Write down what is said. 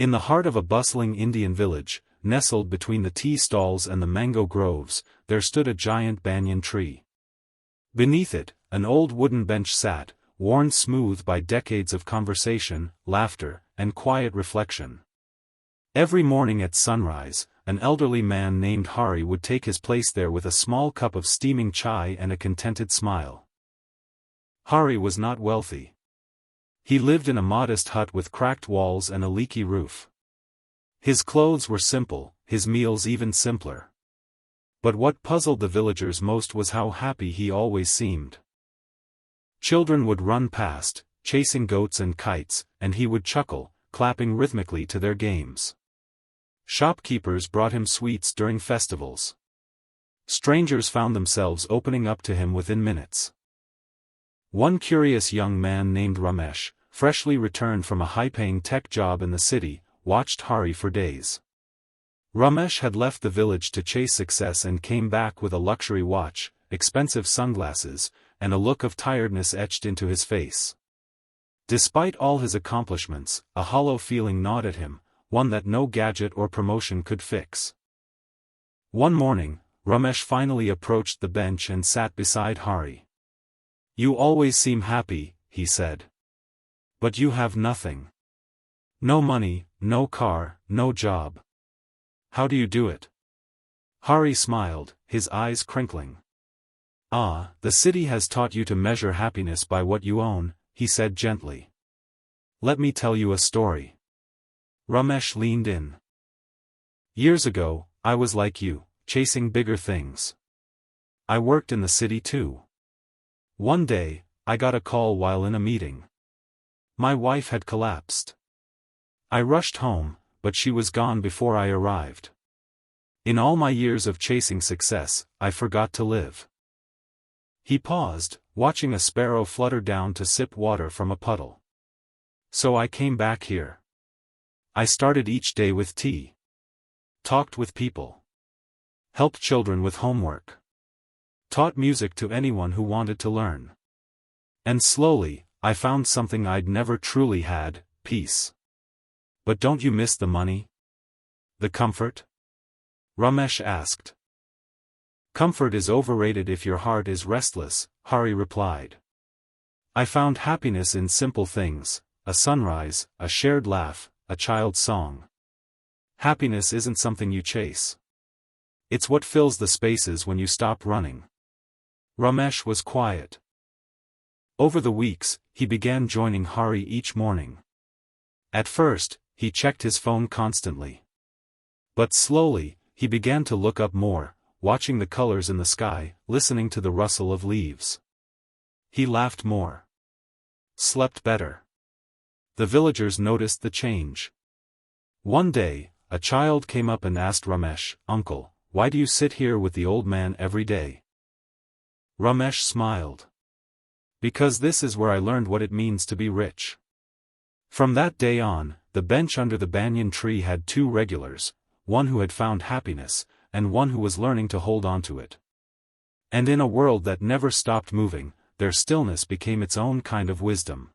In the heart of a bustling Indian village, nestled between the tea stalls and the mango groves, there stood a giant banyan tree. Beneath it, an old wooden bench sat, worn smooth by decades of conversation, laughter, and quiet reflection. Every morning at sunrise, an elderly man named Hari would take his place there with a small cup of steaming chai and a contented smile. Hari was not wealthy. He lived in a modest hut with cracked walls and a leaky roof. His clothes were simple, his meals even simpler. But what puzzled the villagers most was how happy he always seemed. Children would run past, chasing goats and kites, and he would chuckle, clapping rhythmically to their games. Shopkeepers brought him sweets during festivals. Strangers found themselves opening up to him within minutes. One curious young man named Ramesh, freshly returned from a high-paying tech job in the city, watched Hari for days. Ramesh had left the village to chase success and came back with a luxury watch, expensive sunglasses, and a look of tiredness etched into his face. Despite all his accomplishments, a hollow feeling gnawed at him, one that no gadget or promotion could fix. One morning, Ramesh finally approached the bench and sat beside Hari. "You always seem happy," he said. "But you have nothing. No money, no car, no job. How do you do it?" Hari smiled, his eyes crinkling. "Ah, the city has taught you to measure happiness by what you own," he said gently. "Let me tell you a story." Ramesh leaned in. "Years ago, I was like you, chasing bigger things. I worked in the city too. One day, I got a call while in a meeting. My wife had collapsed. I rushed home, but she was gone before I arrived. In all my years of chasing success, I forgot to live." He paused, watching a sparrow flutter down to sip water from a puddle. "So I came back here. I started each day with tea. Talked with people. Helped children with homework. Taught music to anyone who wanted to learn. And slowly, I found something I'd never truly had, peace." "But don't you miss the money? The comfort?" Ramesh asked. "Comfort is overrated if your heart is restless," Hari replied. "I found happiness in simple things, a sunrise, a shared laugh, a child's song. Happiness isn't something you chase. It's what fills the spaces when you stop running." Ramesh was quiet. Over the weeks, he began joining Hari each morning. At first, he checked his phone constantly. But slowly, he began to look up more, watching the colors in the sky, listening to the rustle of leaves. He laughed more. Slept better. The villagers noticed the change. One day, a child came up and asked Ramesh, "Uncle, why do you sit here with the old man every day?" Ramesh smiled. "Because this is where I learned what it means to be rich." From that day on, the bench under the banyan tree had two regulars, one who had found happiness, and one who was learning to hold on to it. And in a world that never stopped moving, their stillness became its own kind of wisdom.